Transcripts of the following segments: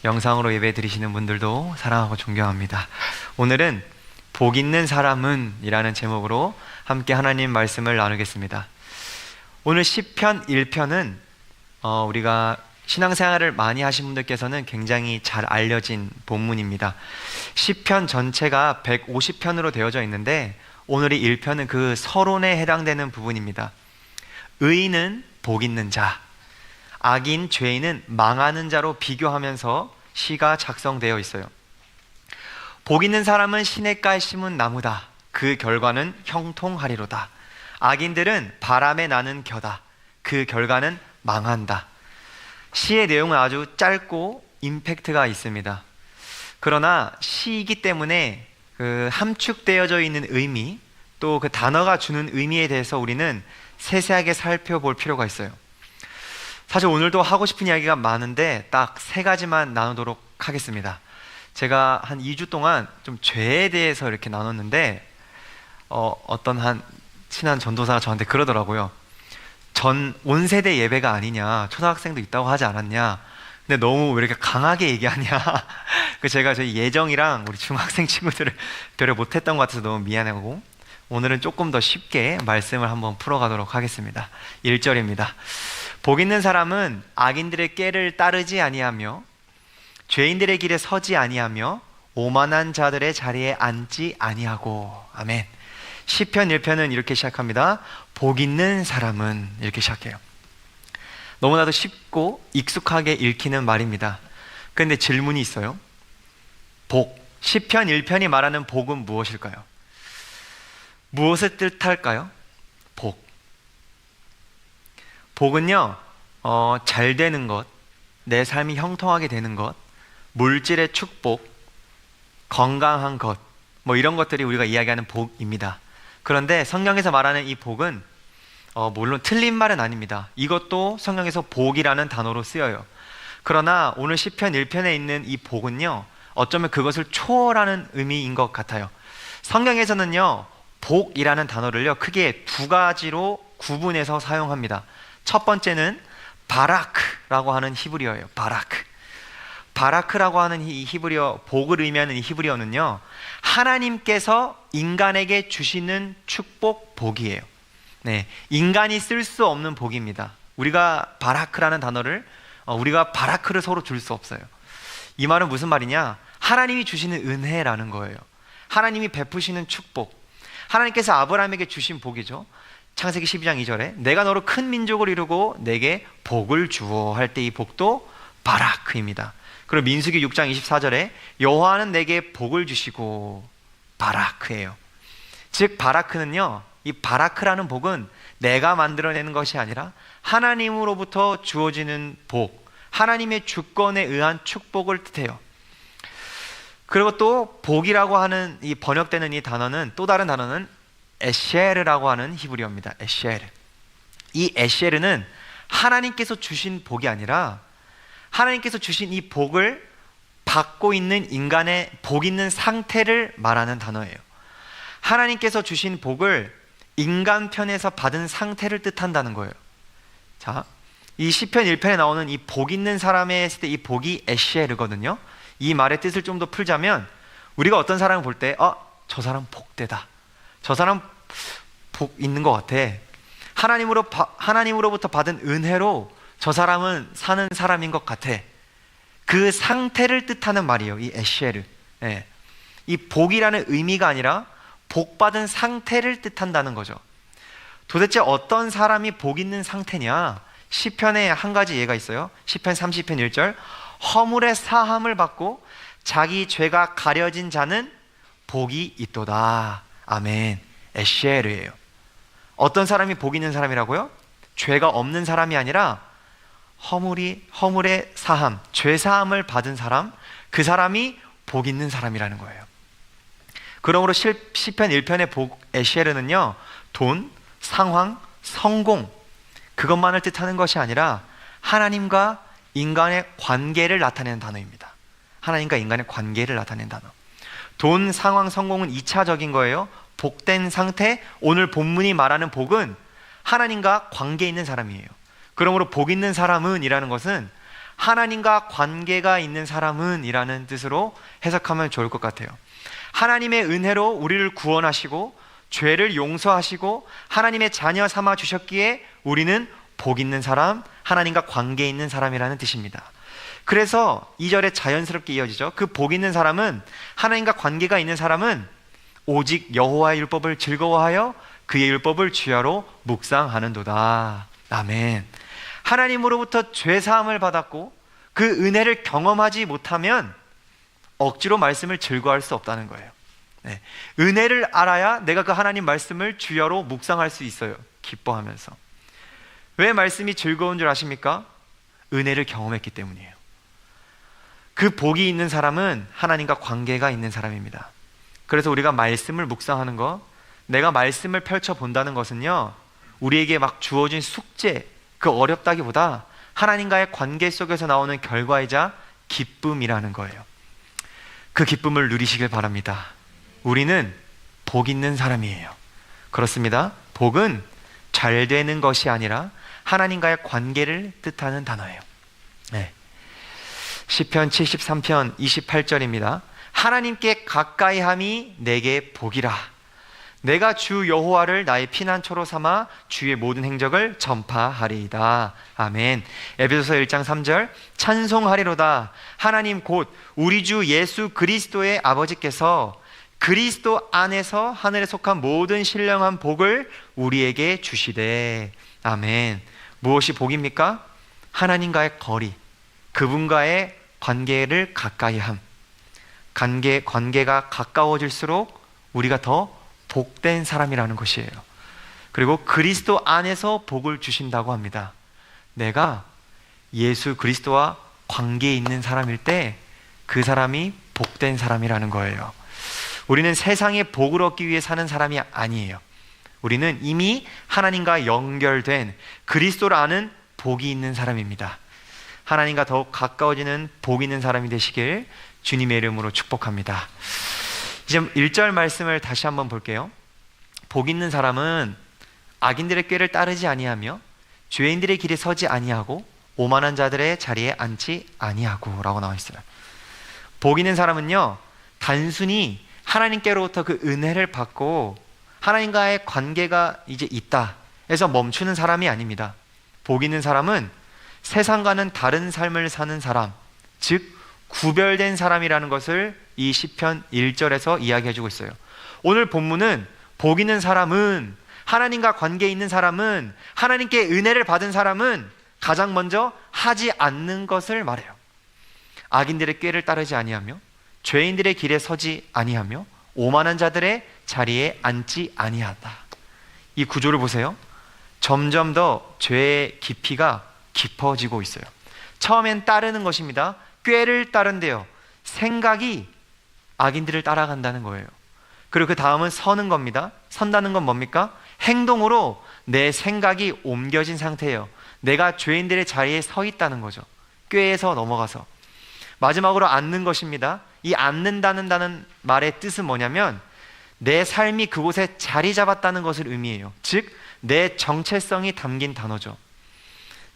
영상으로 예배 드리시는 분들도 사랑하고 존경합니다. 오늘은 복 있는 사람은 이라는 제목으로 함께 하나님 말씀을 나누겠습니다. 오늘 시편 1편은 우리가 신앙생활을 많이 하신 분들께서는 굉장히 잘 알려진 본문입니다. 시편 전체가 150편으로 되어져 있는데 오늘의 1편은 그 서론에 해당되는 부분입니다. 의인은 복 있는 자, 악인, 죄인은 망하는 자로 비교하면서 시가 작성되어 있어요. 복 있는 사람은 시냇가에 심은 나무다. 그 결과는 형통하리로다. 악인들은 바람에 나는 겨다. 그 결과는 망한다. 시의 내용은 아주 짧고 임팩트가 있습니다. 그러나 시이기 때문에 그 함축되어져 있는 의미, 또 그 단어가 주는 의미에 대해서 우리는 세세하게 살펴볼 필요가 있어요. 사실 오늘도 하고 싶은 이야기가 많은데 딱 세 가지만 나누도록 하겠습니다. 제가 한 2주 동안 좀 죄에 대해서 이렇게 나눴는데 어떤 한 친한 전도사가 저한테 그러더라고요. 온 세대 예배가 아니냐, 초등학생도 있다고 하지 않았냐, 근데 너무 왜 이렇게 강하게 얘기하냐. 제가 저희 예정이랑 우리 중학생 친구들을 배려 못했던 것 같아서 너무 미안하고, 오늘은 조금 더 쉽게 말씀을 한번 풀어가도록 하겠습니다. 1절입니다. 복 있는 사람은 악인들의 꾀를 따르지 아니하며 죄인들의 길에 서지 아니하며 오만한 자들의 자리에 앉지 아니하고. 아멘. 시편 1편은 이렇게 시작합니다. 복 있는 사람은, 이렇게 시작해요. 너무나도 쉽고 익숙하게 읽히는 말입니다. 그런데 질문이 있어요. 시편 1편이 말하는 복은 무엇일까요? 무엇을 뜻할까요? 복은요, 잘 되는 것, 내 삶이 형통하게 되는 것, 물질의 축복, 건강한 것, 이런 것들이 우리가 이야기하는 복입니다. 그런데 성경에서 말하는 이 복은 물론 틀린 말은 아닙니다. 이것도 성경에서 복이라는 단어로 쓰여요. 그러나 오늘 시편 1편에 있는 이 복은요, 어쩌면 그것을 초월하는 의미인 것 같아요. 성경에서는요, 복이라는 단어를요, 크게 두 가지로 구분해서 사용합니다. 첫 번째는 바라크라고 하는 히브리어예요. 바라크라고 하는 이 히브리어, 복을 의미하는 이 히브리어는요, 하나님께서 인간에게 주시는 축복, 복이에요. 네, 인간이 쓸 수 없는 복입니다. 우리가 바라크라는 단어를 우리가 바라크를 서로 줄 수 없어요. 이 말은 무슨 말이냐? 하나님이 주시는 은혜라는 거예요. 하나님이 베푸시는 축복, 하나님께서 아브라함에게 주신 복이죠. 창세기 12장 2절에 내가 너로 큰 민족을 이루고 내게 복을 주어 할 때 이 복도 바라크입니다. 그리고 민수기 6장 24절에 여호와는 내게 복을 주시고, 바라크예요. 즉 바라크는요, 이 바라크라는 복은 내가 만들어내는 것이 아니라 하나님으로부터 주어지는 복, 하나님의 주권에 의한 축복을 뜻해요. 그리고 또 복이라고 하는 이 번역되는 이 단어는, 또 다른 단어는 에쉐르라고 하는 히브리어입니다. 에쉐르. 이 에쉐르는 하나님께서 주신 복이 아니라 하나님께서 주신 이 복을 받고 있는 인간의 복 있는 상태를 말하는 단어예요. 하나님께서 주신 복을 인간 편에서 받은 상태를 뜻한다는 거예요. 자, 이 시편 1편에 나오는 이 복 있는 사람에 했을 때 이 복이 에쉐르거든요. 이 말의 뜻을 좀 더 풀자면, 우리가 어떤 사람을 볼 때 저 사람 복되다, 저 사람 복 있는 것 같아, 하나님으로부터 받은 은혜로 저 사람은 사는 사람인 것 같아, 그 상태를 뜻하는 말이에요. 이 에쉐르. 네. 이 복이라는 의미가 아니라 복받은 상태를 뜻한다는 거죠. 도대체 어떤 사람이 복 있는 상태냐? 시편에 한 가지 예가 있어요. 시편 30편 1절, 허물의 사함을 받고 자기 죄가 가려진 자는 복이 있도다. 아멘. 에쉐르예요. 어떤 사람이 복 있는 사람이라고요? 죄가 없는 사람이 아니라 허물의 사함, 죄 사함을 받은 사람, 그 사람이 복 있는 사람이라는 거예요. 그러므로 시편 1편의 복, 에쉐르는요, 돈, 상황, 성공, 그것만을 뜻하는 것이 아니라 하나님과 인간의 관계를 나타내는 단어입니다. 하나님과 인간의 관계를 나타내는 단어. 돈, 상황, 성공은 2차적인 거예요. 복된 상태, 오늘 본문이 말하는 복은 하나님과 관계 있는 사람이에요. 그러므로 복 있는 사람은 이라는 것은 하나님과 관계가 있는 사람은 이라는 뜻으로 해석하면 좋을 것 같아요. 하나님의 은혜로 우리를 구원하시고 죄를 용서하시고 하나님의 자녀 삼아 주셨기에 우리는 복 있는 사람, 하나님과 관계 있는 사람이라는 뜻입니다. 그래서 2절에 자연스럽게 이어지죠. 그 복 있는 사람은, 하나님과 관계가 있는 사람은 오직 여호와의 율법을 즐거워하여 그의 율법을 주야로 묵상하는도다. 아멘. 하나님으로부터 죄사함을 받았고 그 은혜를 경험하지 못하면 억지로 말씀을 즐거워할 수 없다는 거예요. 네. 은혜를 알아야 내가 그 하나님 말씀을 주야로 묵상할 수 있어요. 기뻐하면서. 왜 말씀이 즐거운 줄 아십니까? 은혜를 경험했기 때문이에요. 그 복이 있는 사람은 하나님과 관계가 있는 사람입니다. 그래서 우리가 말씀을 묵상하는 것, 내가 말씀을 펼쳐본다는 것은요, 우리에게 막 주어진 숙제, 그 어렵다기보다 하나님과의 관계 속에서 나오는 결과이자 기쁨이라는 거예요. 그 기쁨을 누리시길 바랍니다. 우리는 복 있는 사람이에요. 그렇습니다. 복은 잘 되는 것이 아니라 하나님과의 관계를 뜻하는 단어예요. 네. 시편 73편 28절입니다. 하나님께 가까이함이 내게 복이라. 내가 주 여호와를 나의 피난처로 삼아 주의 모든 행적을 전파하리이다. 아멘. 에베소서 1장 3절 찬송하리로다. 하나님 곧 우리 주 예수 그리스도의 아버지께서 그리스도 안에서 하늘에 속한 모든 신령한 복을 우리에게 주시되. 아멘. 무엇이 복입니까? 하나님과의 거리, 그분과의 관계를 가까이함. 관계가 가까워질수록 우리가 더 복된 사람이라는 것이에요. 그리고 그리스도 안에서 복을 주신다고 합니다. 내가 예수 그리스도와 관계에 있는 사람일 때 그 사람이 복된 사람이라는 거예요. 우리는 세상의 복을 얻기 위해 사는 사람이 아니에요. 우리는 이미 하나님과 연결된 그리스도를 아는 복이 있는 사람입니다. 하나님과 더욱 가까워지는 복 있는 사람이 되시길 주님의 이름으로 축복합니다. 이제 1절 말씀을 다시 한번 볼게요. 복 있는 사람은 악인들의 꾀를 따르지 아니하며 죄인들의 길에 서지 아니하고 오만한 자들의 자리에 앉지 아니하고 라고 나와 있어요. 복 있는 사람은요, 단순히 하나님께로부터 그 은혜를 받고 하나님과의 관계가 이제 있다 해서 멈추는 사람이 아닙니다. 복 있는 사람은 세상과는 다른 삶을 사는 사람, 즉 구별된 사람이라는 것을 이 시편 1절에서 이야기해주고 있어요. 오늘 본문은 복 있는 사람은, 하나님과 관계 있는 사람은, 하나님께 은혜를 받은 사람은 가장 먼저 하지 않는 것을 말해요. 악인들의 꾀를 따르지 아니하며 죄인들의 길에 서지 아니하며 오만한 자들의 자리에 앉지 아니하다. 이 구조를 보세요. 점점 더 죄의 깊이가 깊어지고 있어요. 처음엔 따르는 것입니다. 꾀를 따른대요. 생각이 악인들을 따라간다는 거예요. 그리고 그 다음은 서는 겁니다. 선다는 건 뭡니까? 행동으로 내 생각이 옮겨진 상태예요. 내가 죄인들의 자리에 서 있다는 거죠. 꾀에서 넘어가서. 마지막으로 앉는 것입니다. 이 앉는다는 말의 뜻은 뭐냐면 내 삶이 그곳에 자리 잡았다는 것을 의미해요. 즉 내 정체성이 담긴 단어죠.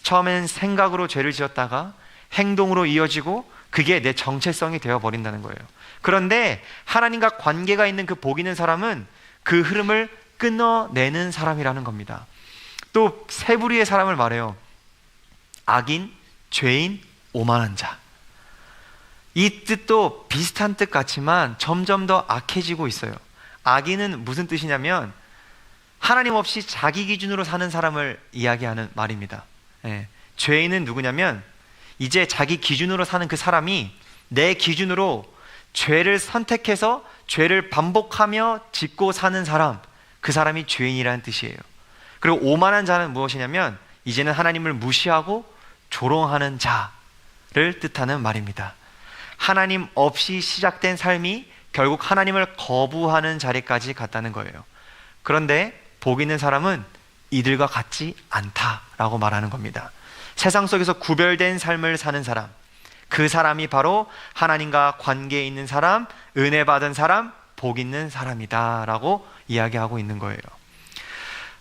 처음엔 생각으로 죄를 지었다가 행동으로 이어지고 그게 내 정체성이 되어버린다는 거예요. 그런데 하나님과 관계가 있는 그 복 있는 사람은 그 흐름을 끊어내는 사람이라는 겁니다. 또 세 부류의 사람을 말해요. 악인, 죄인, 오만한 자. 이 뜻도 비슷한 뜻 같지만 점점 더 악해지고 있어요. 악인은 무슨 뜻이냐면 하나님 없이 자기 기준으로 사는 사람을 이야기하는 말입니다. 예. 죄인은 누구냐면 이제 자기 기준으로 사는 그 사람이 내 기준으로 죄를 선택해서 죄를 반복하며 짓고 사는 사람, 그 사람이 죄인이라는 뜻이에요. 그리고 오만한 자는 무엇이냐면 이제는 하나님을 무시하고 조롱하는 자를 뜻하는 말입니다. 하나님 없이 시작된 삶이 결국 하나님을 거부하는 자리까지 갔다는 거예요. 그런데 복 있는 사람은 이들과 같지 않다라고 말하는 겁니다. 세상 속에서 구별된 삶을 사는 사람, 그 사람이 바로 하나님과 관계에 있는 사람, 은혜 받은 사람, 복 있는 사람이다 라고 이야기하고 있는 거예요.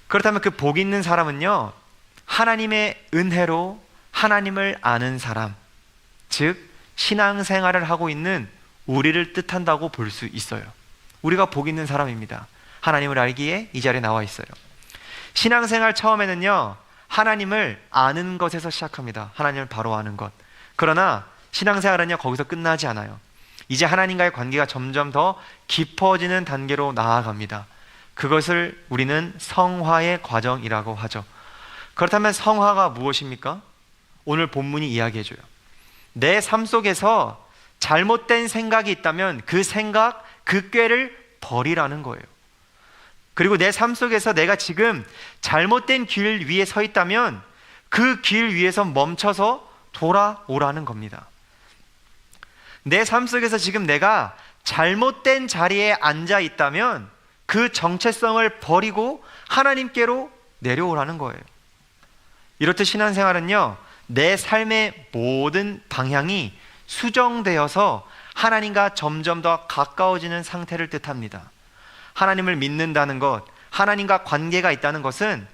그렇다면 그 복 있는 사람은요, 하나님의 은혜로 하나님을 아는 사람, 즉 신앙생활을 하고 있는 우리를 뜻한다고 볼 수 있어요. 우리가 복 있는 사람입니다. 하나님을 알기에 이 자리에 나와 있어요. 신앙생활 처음에는요, 하나님을 아는 것에서 시작합니다. 하나님을 바로 아는 것. 그러나 신앙생활은요, 거기서 끝나지 않아요. 이제 하나님과의 관계가 점점 더 깊어지는 단계로 나아갑니다. 그것을 우리는 성화의 과정이라고 하죠. 그렇다면 성화가 무엇입니까? 오늘 본문이 이야기해줘요. 내 삶 속에서 잘못된 생각이 있다면 그 생각, 그 꾀를 버리라는 거예요. 그리고 내 삶 속에서 내가 지금 잘못된 길 위에 서 있다면 그 길 위에서 멈춰서 돌아오라는 겁니다. 내 삶 속에서 지금 내가 잘못된 자리에 앉아 있다면 그 정체성을 버리고 하나님께로 내려오라는 거예요. 이렇듯 신앙생활은요, 내 삶의 모든 방향이 수정되어서 하나님과 점점 더 가까워지는 상태를 뜻합니다. 하나님을 믿는다는 것, 하나님과 관계가 있다는 것은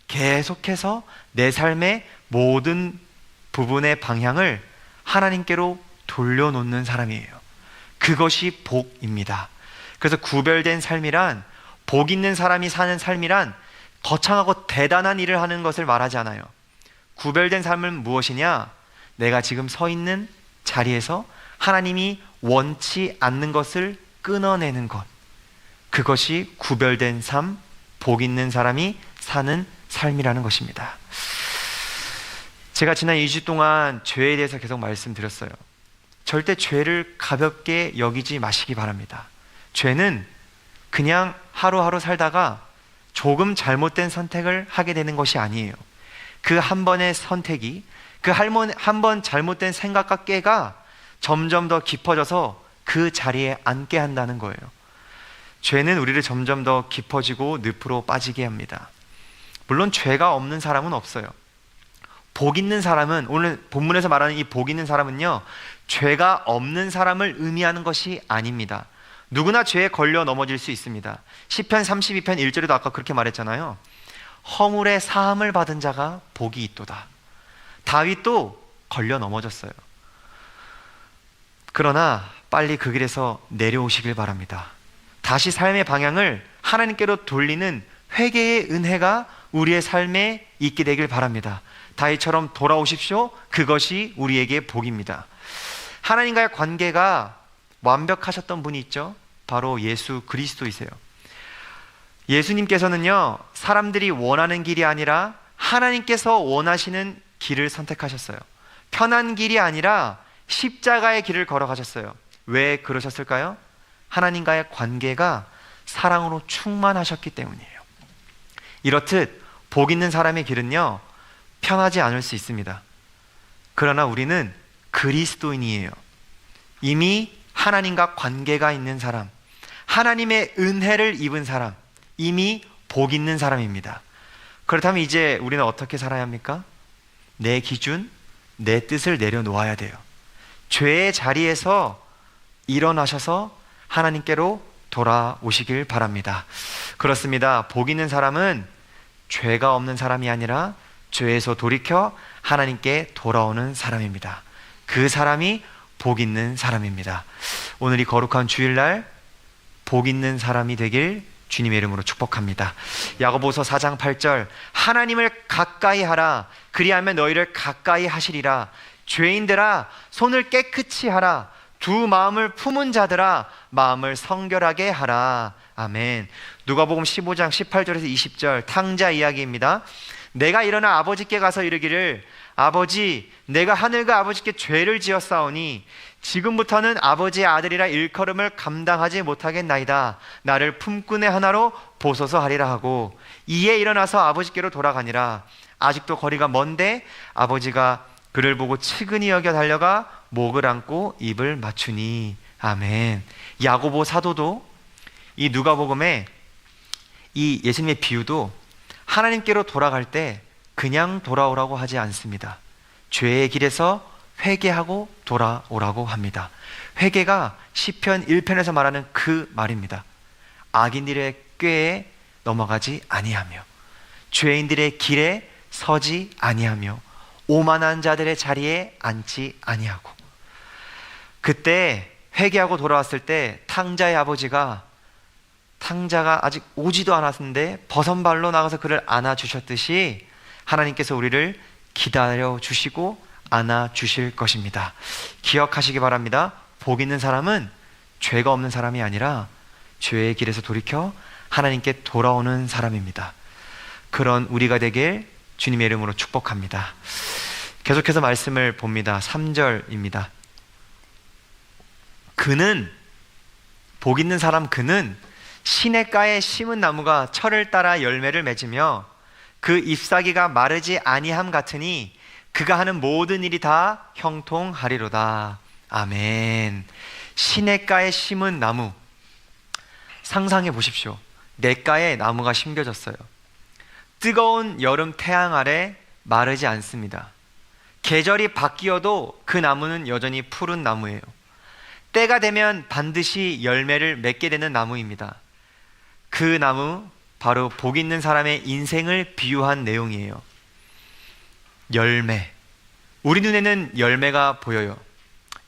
계속해서 내 삶의 모든 부분의 방향을 하나님께로 돌려놓는 사람이에요. 그것이 복입니다. 그래서 구별된 삶이란, 복 있는 사람이 사는 삶이란 거창하고 대단한 일을 하는 것을 말하지 않아요. 구별된 삶은 무엇이냐? 내가 지금 서 있는 자리에서 하나님이 원치 않는 것을 끊어내는 것, 그것이 구별된 삶, 복 있는 사람이 사는 삶이라는 것입니다. 제가 지난 2주 동안 죄에 대해서 계속 말씀드렸어요. 절대 죄를 가볍게 여기지 마시기 바랍니다. 죄는 그냥 하루하루 살다가 조금 잘못된 선택을 하게 되는 것이 아니에요. 그 한 번의 선택이, 그 한 번 잘못된 생각과 꾀가 점점 더 깊어져서 그 자리에 앉게 한다는 거예요. 죄는 우리를 점점 더 깊어지고 늪으로 빠지게 합니다. 물론 죄가 없는 사람은 없어요. 복 있는 사람은, 오늘 본문에서 말하는 이 복 있는 사람은요, 죄가 없는 사람을 의미하는 것이 아닙니다. 누구나 죄에 걸려 넘어질 수 있습니다. 시편 32편 1절에도 아까 그렇게 말했잖아요. 허물의 사함을 받은 자가 복이 있도다. 다윗도 걸려 넘어졌어요. 그러나 빨리 그 길에서 내려오시길 바랍니다. 다시 삶의 방향을 하나님께로 돌리는 회개의 은혜가 우리의 삶에 있게 되길 바랍니다. 다윗처럼 돌아오십시오. 그것이 우리에게 복입니다. 하나님과의 관계가 완벽하셨던 분이 있죠. 바로 예수 그리스도이세요. 예수님께서는요, 사람들이 원하는 길이 아니라 하나님께서 원하시는 길을 선택하셨어요. 편한 길이 아니라 십자가의 길을 걸어가셨어요. 왜 그러셨을까요? 하나님과의 관계가 사랑으로 충만하셨기 때문이에요. 이렇듯 복 있는 사람의 길은요, 편하지 않을 수 있습니다. 그러나 우리는 그리스도인이에요. 이미 하나님과 관계가 있는 사람, 하나님의 은혜를 입은 사람, 이미 복 있는 사람입니다. 그렇다면 이제 우리는 어떻게 살아야 합니까? 내 기준, 내 뜻을 내려놓아야 돼요. 죄의 자리에서 일어나셔서 하나님께로 돌아오시길 바랍니다. 그렇습니다. 복 있는 사람은 죄가 없는 사람이 아니라 죄에서 돌이켜 하나님께 돌아오는 사람입니다. 그 사람이 복 있는 사람입니다. 오늘 이 거룩한 주일날 복 있는 사람이 되길 주님의 이름으로 축복합니다. 야고보서 4장 8절, 하나님을 가까이 하라. 그리하면 너희를 가까이 하시리라. 죄인들아, 손을 깨끗이 하라. 두 마음을 품은 자들아, 마음을 성결하게 하라. 아멘. 누가복음 15장 18절에서 20절 탕자 이야기입니다. 내가 일어나 아버지께 가서 이르기를, 아버지, 내가 하늘과 아버지께 죄를 지었사오니 지금부터는 아버지의 아들이라 일컬음을 감당하지 못하겠나이다. 나를 품꾼의 하나로 보소서 하리라 하고, 이에 일어나서 아버지께로 돌아가니라. 아직도 거리가 먼데 아버지가 그를 보고 측은히 여겨 달려가 목을 안고 입을 맞추니. 아멘. 야고보 사도도 이 누가복음에 이 예수님의 비유도 하나님께로 돌아갈 때 그냥 돌아오라고 하지 않습니다. 죄의 길에서 회개하고 돌아오라고 합니다. 회개가 시편 1편에서 말하는 그 말입니다. 악인들의 꾀에 넘어가지 아니하며 죄인들의 길에 서지 아니하며 오만한 자들의 자리에 앉지 아니하고. 그때 회개하고 돌아왔을 때 탕자의 아버지가 탕자가 아직 오지도 않았는데 버선발로 나가서 그를 안아주셨듯이 하나님께서 우리를 기다려주시고 안아주실 것입니다. 기억하시기 바랍니다. 복 있는 사람은 죄가 없는 사람이 아니라 죄의 길에서 돌이켜 하나님께 돌아오는 사람입니다. 그런 우리가 되길 주님의 이름으로 축복합니다. 계속해서 말씀을 봅니다. 3절입니다. 그는, 복 있는 사람 그는 시냇가에 심은 나무가 철을 따라 열매를 맺으며 그 잎사귀가 마르지 아니함 같으니 그가 하는 모든 일이 다 형통하리로다. 아멘. 시냇가에 심은 나무, 상상해 보십시오. 냇가에 나무가 심겨졌어요. 뜨거운 여름 태양 아래 마르지 않습니다. 계절이 바뀌어도 그 나무는 여전히 푸른 나무예요. 때가 되면 반드시 열매를 맺게 되는 나무입니다. 그 나무, 바로 복 있는 사람의 인생을 비유한 내용이에요. 열매. 우리 눈에는 열매가 보여요.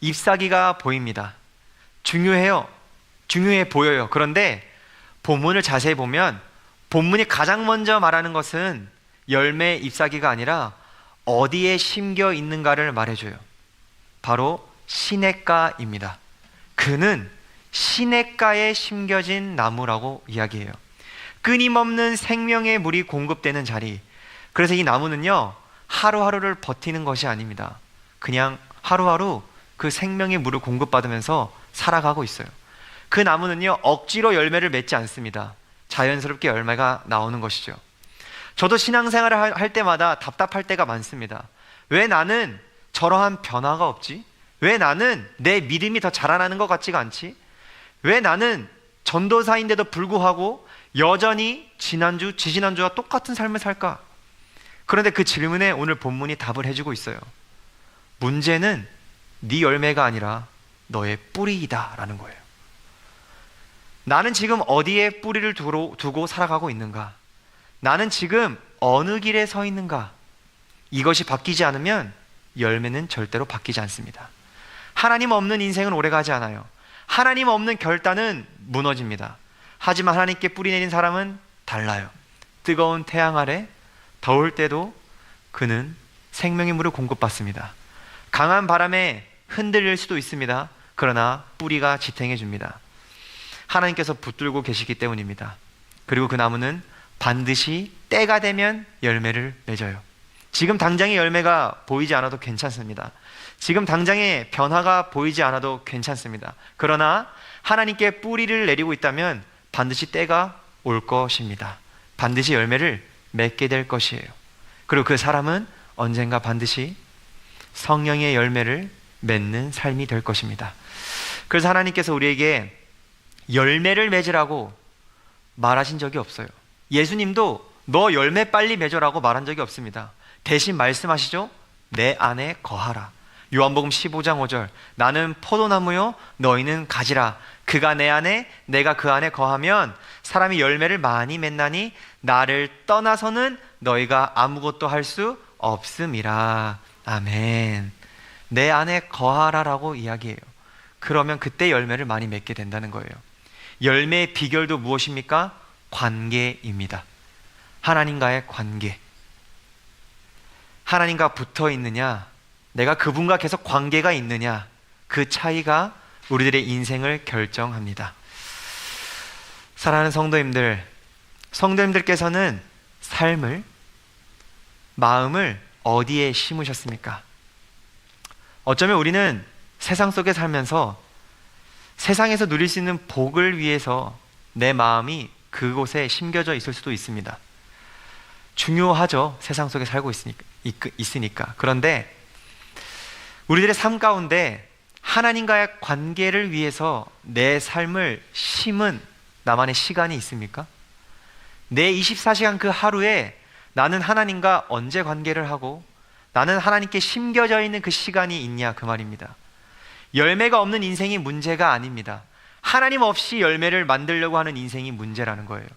잎사귀가 보입니다. 중요해 보여요. 그런데 본문을 자세히 보면 본문이 가장 먼저 말하는 것은 열매 잎사귀가 아니라 어디에 심겨 있는가를 말해줘요. 바로 시냇가입니다. 그는 시냇가에 심겨진 나무라고 이야기해요. 끊임없는 생명의 물이 공급되는 자리. 그래서 이 나무는요, 하루하루를 버티는 것이 아닙니다. 그냥 하루하루 그 생명의 물을 공급받으면서 살아가고 있어요. 그 나무는요, 억지로 열매를 맺지 않습니다. 자연스럽게 열매가 나오는 것이죠. 저도 신앙생활을 할 때마다 답답할 때가 많습니다. 왜 나는 저러한 변화가 없지? 왜 나는 내 믿음이 더 자라나는 것 같지가 않지? 왜 나는 전도사인데도 불구하고 여전히 지난주, 지지난주와 똑같은 삶을 살까? 그런데 그 질문에 오늘 본문이 답을 해주고 있어요. 문제는 네 열매가 아니라 너의 뿌리이다 라는 거예요. 나는 지금 어디에 뿌리를 두고 살아가고 있는가? 나는 지금 어느 길에 서 있는가? 이것이 바뀌지 않으면 열매는 절대로 바뀌지 않습니다. 하나님 없는 인생은 오래가지 않아요. 하나님 없는 결단은 무너집니다. 하지만 하나님께 뿌리 내린 사람은 달라요. 뜨거운 태양 아래 더울 때도 그는 생명의 물을 공급받습니다. 강한 바람에 흔들릴 수도 있습니다. 그러나 뿌리가 지탱해 줍니다. 하나님께서 붙들고 계시기 때문입니다. 그리고 그 나무는 반드시 때가 되면 열매를 맺어요. 지금 당장의 열매가 보이지 않아도 괜찮습니다. 지금 당장의 변화가 보이지 않아도 괜찮습니다. 그러나 하나님께 뿌리를 내리고 있다면 반드시 때가 올 것입니다. 반드시 열매를 맺게 될 것이에요. 그리고 그 사람은 언젠가 반드시 성령의 열매를 맺는 삶이 될 것입니다. 그래서 하나님께서 우리에게 열매를 맺으라고 말하신 적이 없어요. 예수님도 너 열매 빨리 맺으라고 말한 적이 없습니다. 대신 말씀하시죠. 내 안에 거하라. 요한복음 15장 5절, 나는 포도나무요 너희는 가지라. 그가 내 안에 내가 그 안에 거하면 사람이 열매를 많이 맺나니 나를 떠나서는 너희가 아무것도 할 수 없음이라. 아멘. 내 안에 거하라라고 이야기해요. 그러면 그때 열매를 많이 맺게 된다는 거예요. 열매의 비결도 무엇입니까? 관계입니다. 하나님과의 관계. 하나님과 붙어 있느냐, 내가 그분과 계속 관계가 있느냐, 그 차이가 우리들의 인생을 결정합니다. 사랑하는 성도님들께서는 삶을, 마음을 어디에 심으셨습니까? 어쩌면 우리는 세상 속에 살면서 세상에서 누릴 수 있는 복을 위해서 내 마음이 그곳에 심겨져 있을 수도 있습니다. 중요하죠. 세상 속에 살고 있으니까. 그런데 우리들의 삶 가운데 하나님과의 관계를 위해서 내 삶을 심은 나만의 시간이 있습니까? 내 24시간 그 하루에 나는 하나님과 언제 관계를 하고 나는 하나님께 심겨져 있는 그 시간이 있냐, 그 말입니다. 열매가 없는 인생이 문제가 아닙니다. 하나님 없이 열매를 만들려고 하는 인생이 문제라는 거예요.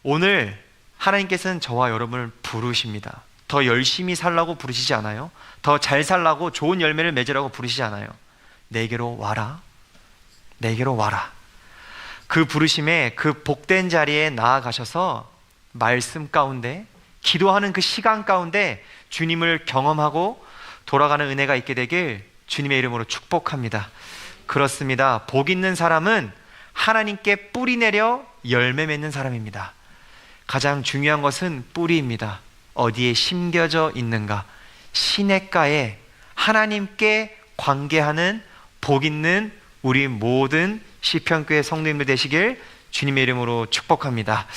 오늘 하나님께서는 저와 여러분을 부르십니다. 더 열심히 살라고 부르시지 않아요. 더 잘 살라고 좋은 열매를 맺으라고 부르시지 않아요. 내게로 와라. 내게로 와라. 그 부르심에 그 복된 자리에 나아가셔서 말씀 가운데, 기도하는 그 시간 가운데 주님을 경험하고 돌아가는 은혜가 있게 되길 주님의 이름으로 축복합니다. 그렇습니다. 복 있는 사람은 하나님께 뿌리 내려 열매 맺는 사람입니다. 가장 중요한 것은 뿌리입니다. 어디에 심겨져 있는가? 시냇가에 하나님께 관계하는 복 있는 우리 모든 시편교회 성도님들 되시길 주님의 이름으로 축복합니다.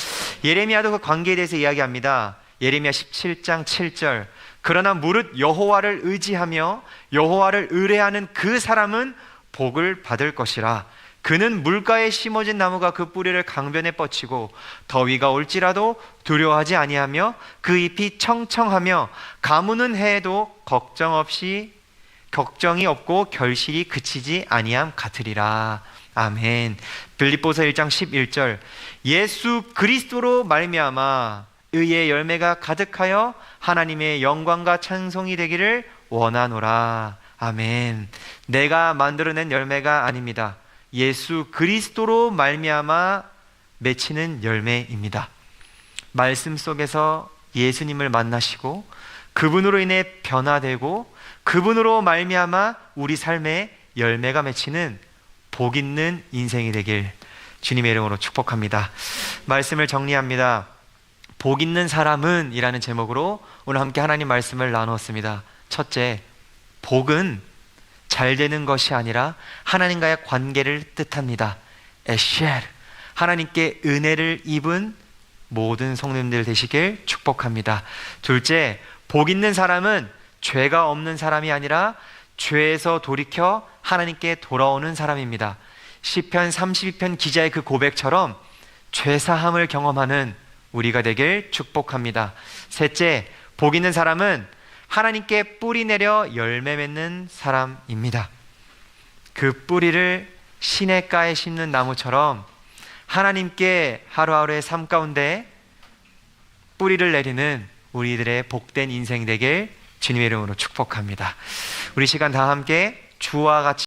예레미야도 그 관계에 대해서 이야기합니다. 예레미야 17장 7절. 그러나 무릇 여호와를 의지하며 여호와를 의뢰하는 그 사람은 복을 받을 것이라. 그는 물가에 심어진 나무가 그 뿌리를 강변에 뻗치고 더위가 올지라도 두려워하지 아니하며 그 잎이 청청하며 가무는 해에도 걱정이 없고 결실이 그치지 아니함 같으리라. 아멘. 빌립보서 1장 11절. 예수 그리스도로 말미암아 의의 열매가 가득하여 하나님의 영광과 찬송이 되기를 원하노라. 아멘. 내가 만들어낸 열매가 아닙니다. 예수 그리스도로 말미암아 맺히는 열매입니다. 말씀 속에서 예수님을 만나시고 그분으로 인해 변화되고 그분으로 말미암아 우리 삶에 열매가 맺히는 복 있는 인생이 되길 주님의 이름으로 축복합니다. 말씀을 정리합니다. 복 있는 사람은 이라는 제목으로 오늘 함께 하나님 말씀을 나누었습니다. 첫째, 복은 잘 되는 것이 아니라 하나님과의 관계를 뜻합니다. 에쉘, 하나님께 은혜를 입은 모든 성도님들 되시길 축복합니다. 둘째, 복 있는 사람은 죄가 없는 사람이 아니라 죄에서 돌이켜 하나님께 돌아오는 사람입니다. 시편 32편 기자의 그 고백처럼 죄사함을 경험하는 우리가 되길 축복합니다. 셋째, 복 있는 사람은 하나님께 뿌리 내려 열매 맺는 사람입니다. 그 뿌리를 시냇가에 심는 나무처럼 하나님께 하루하루의 삶 가운데 뿌리를 내리는 우리들의 복된 인생 되길 주님의 이름으로 축복합니다. 우리 시간 다 함께 주와 같이